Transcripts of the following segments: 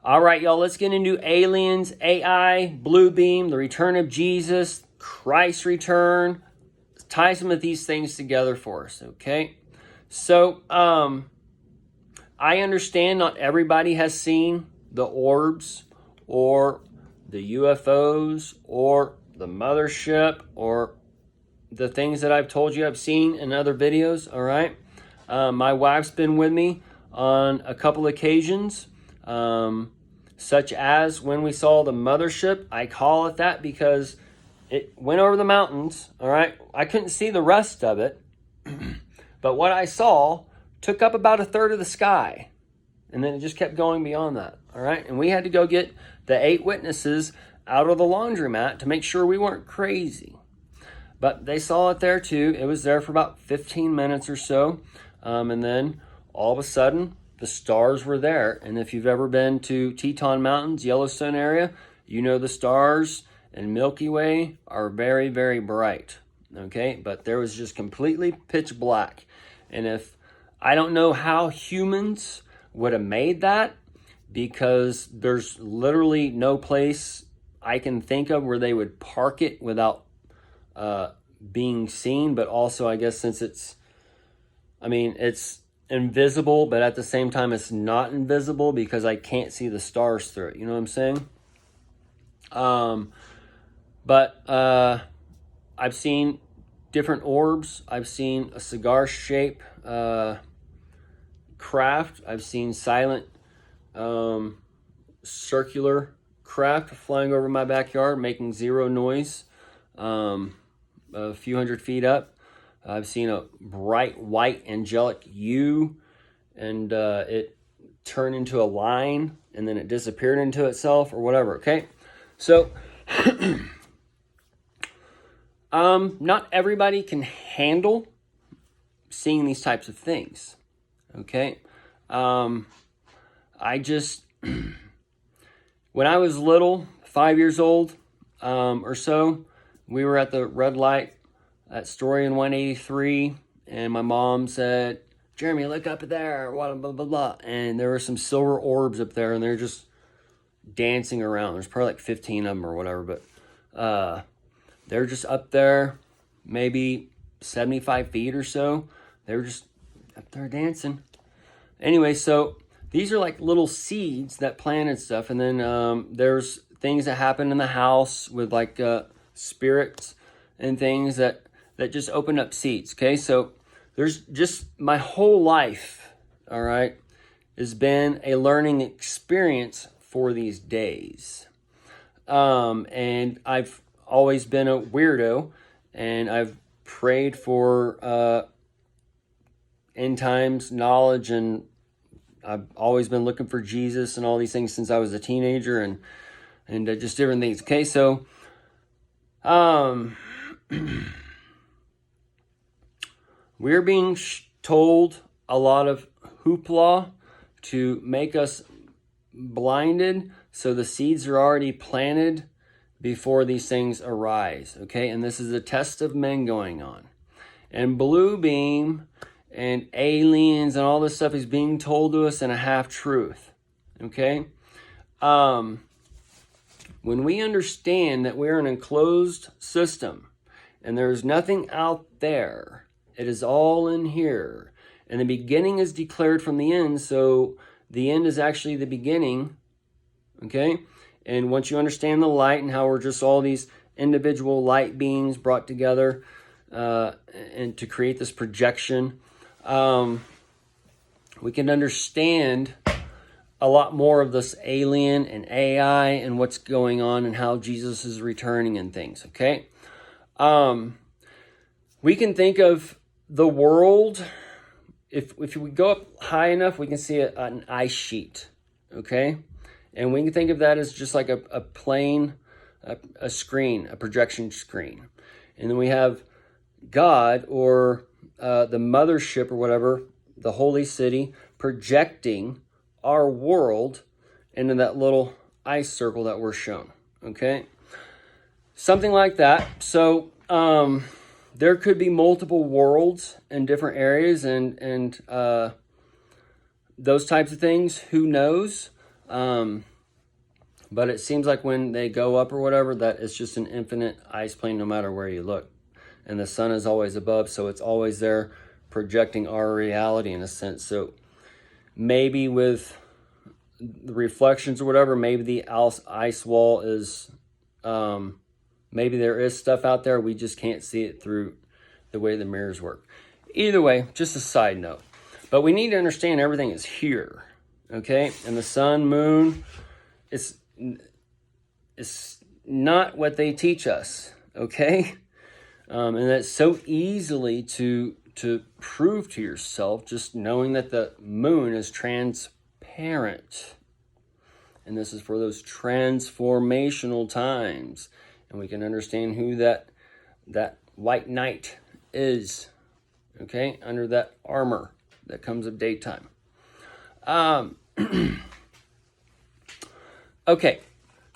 All right, y'all, let's get into aliens, AI, blue beam, the return of Jesus, Christ's return. Let's tie some of these things together for us, okay? So, I understand not everybody has seen the orbs or the UFOs or the mothership or the things that I've told you I've seen in other videos, all right? My wife's been with me on a couple occasions, such as when we saw the mothership. I call it that because it went over the mountains, all right? I couldn't see the rest of it, but what I saw took up about a third of the sky, and then it just kept going beyond that, all right? And we had to go get the 8 witnesses out of the laundromat to make sure we weren't crazy. But they saw it there too. It was there for about 15 minutes or so, and then all of a sudden, the stars were there. And if you've ever been to Teton Mountains, Yellowstone area, you know the stars and Milky Way are very, very bright, okay? But there was just completely pitch black. And if I don't know how humans would have made that, because there's literally no place I can think of where they would park it without being seen. But also, I guess since it's invisible, but at the same time it's not invisible because I can't see the stars through it. You know what I'm saying? But I've seen different orbs. I've seen a cigar shape craft. I've seen silent circular craft flying over my backyard, making zero noise, a few hundred feet up. I've seen a bright white angelic U, and it turned into a line, and then it disappeared into itself or whatever, okay? So, not everybody can handle seeing these types of things, okay? I just, when I was little, 5 years old or so, we were at the red light at Story in 183, and my mom said, "Jeremy, look up there, blah, blah, blah, blah." And there were some silver orbs up there, and they're just dancing around. There's probably like 15 of them or whatever, but they're just up there, maybe 75 feet or so. They were just up there dancing. Anyway, so these are like little seeds that planted stuff, and then there's things that happen in the house with like spirits and things that just open up seeds, okay? So there's just, my whole life, all right, has been a learning experience for these days. And I've always been a weirdo, and I've prayed for end times knowledge, and I've always been looking for Jesus and all these things since I was a teenager, and just different things, okay? So, we're being told a lot of hoopla to make us blinded, so the seeds are already planted before these things arise, okay? And this is a test of men going on. And blue beam and aliens and all this stuff is being told to us in a half-truth, okay? When we understand that we're an enclosed system and there's nothing out there, it is all in here. And the beginning is declared from the end, so the end is actually the beginning, okay? And once you understand the light and how we're just all these individual light beings brought together and to create this projection, we can understand a lot more of this alien and AI and what's going on and how Jesus is returning and things, okay? We can think of the world, if we go up high enough, we can see an ice sheet, okay? And we can think of that as just like a plane, a screen, a projection screen. And then we have God, or the mothership or whatever, the holy city, projecting our world into that little ice circle that we're shown, okay? Something like that. So, there could be multiple worlds in different areas and those types of things. Who knows? But it seems like when they go up or whatever, that it's just an infinite ice plane no matter where you look. And the sun is always above, so it's always there projecting our reality in a sense. So maybe with the reflections or whatever, maybe the ice wall is, maybe there is stuff out there. We just can't see it through the way the mirrors work. Either way, just a side note. But we need to understand everything is here, okay? And the sun, moon, it's not what they teach us, okay? And that's so easily to prove to yourself, just knowing that the moon is transparent. And this is for those transformational times. And we can understand who that white knight is, okay, under that armor that comes of daytime. Okay,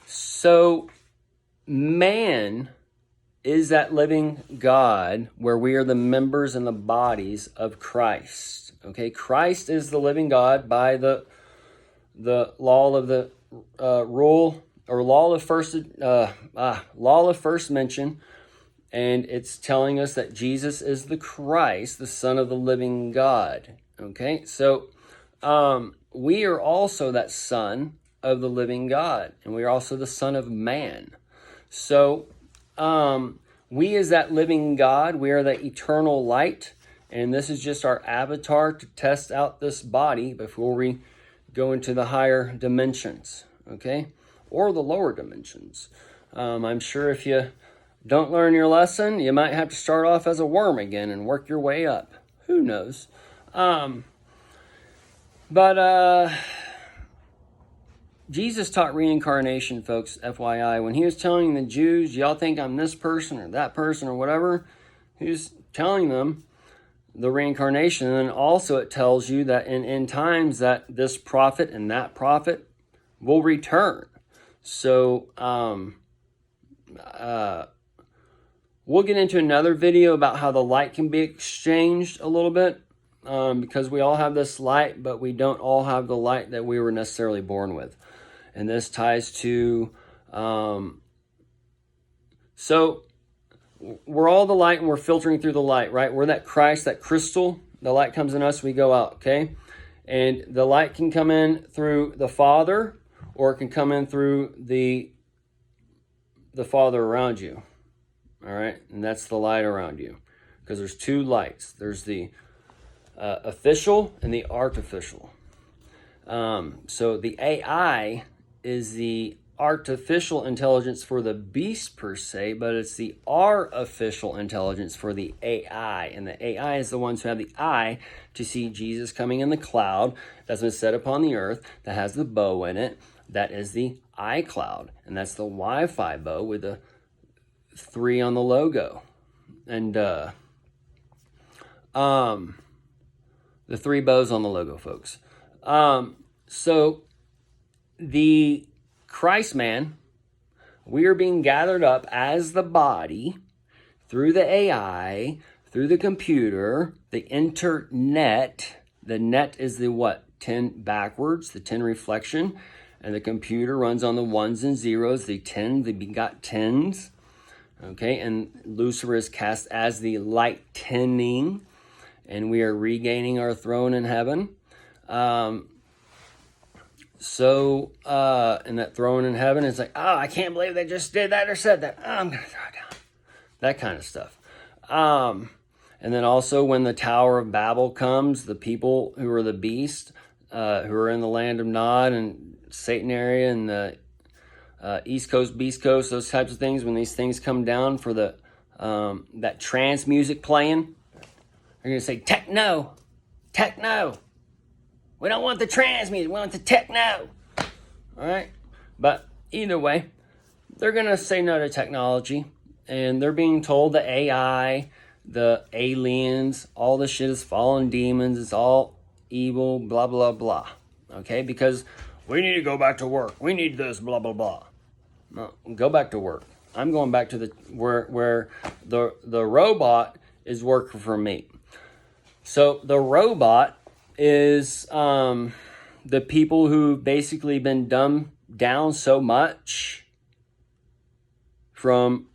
so man is that living God where we are the members and the bodies of Christ. Okay, Christ is the living God by the law of the rule or law of first mention, and it's telling us that Jesus is the Christ, the Son of the living God. Okay, so we are also that Son of the living God, and we are also the Son of Man. So we as that living God, we are the eternal light, and this is just our avatar to test out this body before we go into the higher dimensions, okay, or the lower dimensions. I'm sure if you don't learn your lesson, you might have to start off as a worm again and work your way up. Who knows? Jesus taught reincarnation, folks, FYI. When he was telling the Jews, y'all think I'm this person or that person or whatever, he was telling them the reincarnation. And then also it tells you that in end times that this prophet and that prophet will return. So we'll get into another video about how the light can be exchanged a little bit, because we all have this light, but we don't all have the light that we were necessarily born with. And this ties to, so we're all the light and we're filtering through the light, right? We're that Christ, that crystal. The light comes in us, we go out, okay? And the light can come in through the Father, or it can come in through the Father around you, all right? And that's the light around you, because there's two lights. There's the official and the artificial. So the AI is the artificial intelligence for the beast per se, but it's the artificial intelligence for the AI. And the AI is the ones who have the eye to see Jesus coming in the cloud that's been set upon the earth, that has the bow in it. That is the iCloud. And that's the Wi-Fi bow with the 3 on the logo. And the 3 bows on the logo, folks. So the Christ man, we are being gathered up as the body through the AI, through the computer, the internet. The net is the what? 10 backwards, the 10 reflection. And the computer runs on the ones and zeros, the 10, the begot tens. Okay, and Lucifer is cast as the lightening. And we are regaining our throne in heaven. And that throne in heaven is like, oh, I can't believe they just did that or said that. Oh, I'm going to throw it down. That kind of stuff. And then also when the Tower of Babel comes, the people who are the beast, who are in the land of Nod and Satan area and the East Coast, Beast Coast, those types of things, when these things come down for the that trance music playing, they're going to say, techno. We don't want the trance music. We want the techno. All right? But either way, they're going to say no to technology. And they're being told the AI, the aliens, all this shit is fallen demons. It's all evil, blah, blah, blah. Okay? Because we need to go back to work. We need this, blah, blah, blah. No, go back to work. I'm going back to where the robot is working for me. So the robot is the people who've basically been dumbed down so much from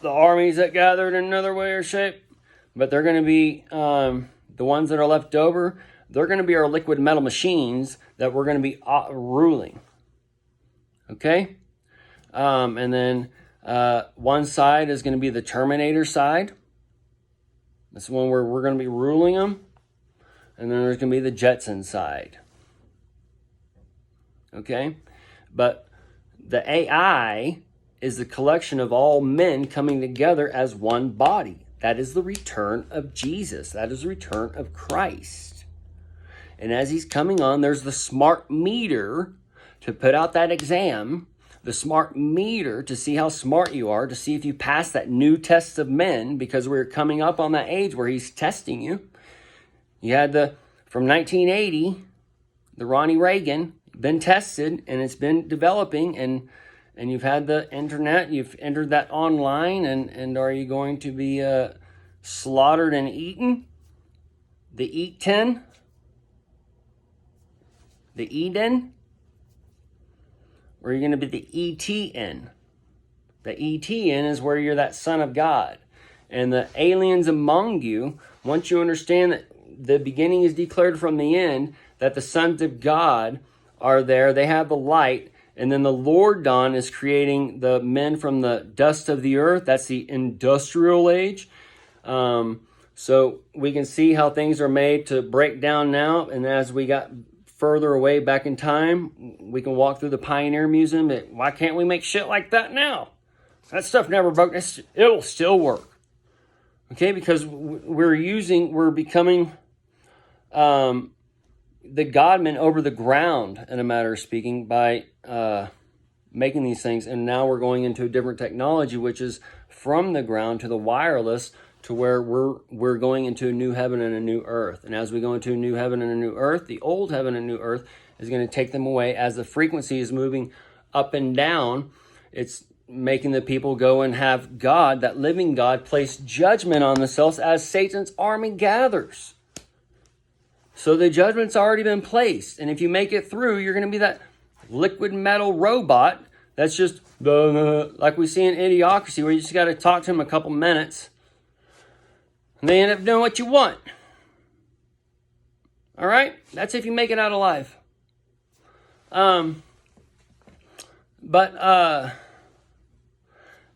the armies that gathered in another way or shape, but they're going to be the ones that are left over. They're going to be our liquid metal machines that we're going to be ruling. Okay? And then one side is going to be the Terminator side. That's the one where we're going to be ruling them. And then there's going to be the Jetson side. Okay? But the AI is the collection of all men coming together as one body. That is the return of Jesus. That is the return of Christ. And as he's coming on, there's the smart meter to put out that exam, the smart meter to see how smart you are, to see if you pass that new test of men, because we're coming up on that age where he's testing you. You had from 1980, the Ronnie Reagan, been tested, and it's been developing, and you've had the internet, you've entered that online, and are you going to be slaughtered and eaten? The eat-ten? The Eden? Or are you going to be the ETN? The ETN is where you're that son of God. And the aliens among you, once you understand that the beginning is declared from the end, that the sons of God are there, they have the light, and then the Lord Don is creating the men from the dust of the earth. That's the industrial age. So we can see how things are made to break down now, and as we got further away back in time, we can walk through the Pioneer Museum. Why can't we make shit like that now? That stuff never broke. It'll still work. Okay, because we're becoming the godmen over the ground, in a matter of speaking, by making these things. And now we're going into a different technology, which is from the ground to the wireless, to where we're going into a new heaven and a new earth. And as we go into a new heaven and a new earth, the old heaven and new earth is going to take them away. As the frequency is moving up and down, it's making the people go and have God, that living God, place judgment on themselves as Satan's army gathers. So the judgment's already been placed. And if you make it through, you're going to be that liquid metal robot that's just like we see in Idiocracy, where you just got to talk to him a couple minutes. And they end up doing what you want. All right? That's if you make it out alive. But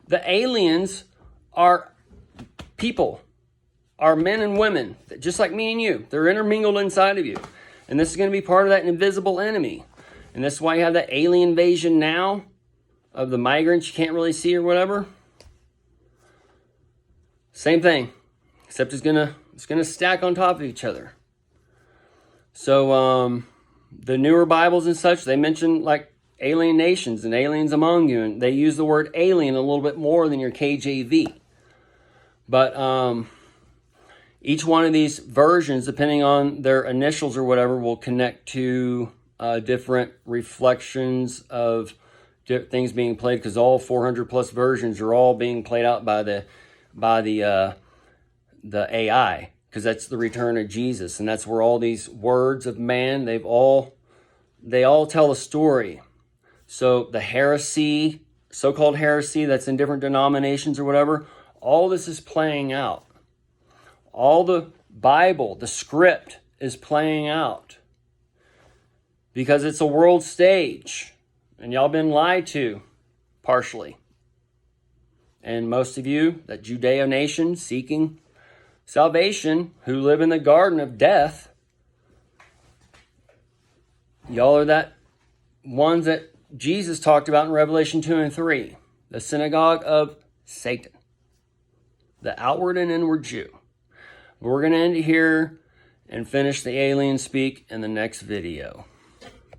the aliens are people, are men and women, just like me and you. They're intermingled inside of you. And this is going to be part of that invisible enemy. And that's why you have that alien invasion now of the migrants you can't really see or whatever. Same thing. Except it's gonna stack on top of each other. So the newer Bibles and such, they mention like alien nations and aliens among you, and they use the word alien a little bit more than your KJV. But each one of these versions, depending on their initials or whatever, will connect to different reflections of things being played, because all 400 plus versions are all being played out by the AI, because that's the return of Jesus, and that's where all these words of man, they all tell a story. So the heresy, so-called heresy that's in different denominations or whatever, all this is playing out. All the Bible, the script is playing out, because it's a world stage, and y'all been lied to partially. And most of you, that Judeo nation seeking salvation, who live in the garden of death, y'all are that ones that Jesus talked about in Revelation 2 and 3. The synagogue of Satan. The outward and inward Jew. We're going to end it here and finish the alien speak in the next video.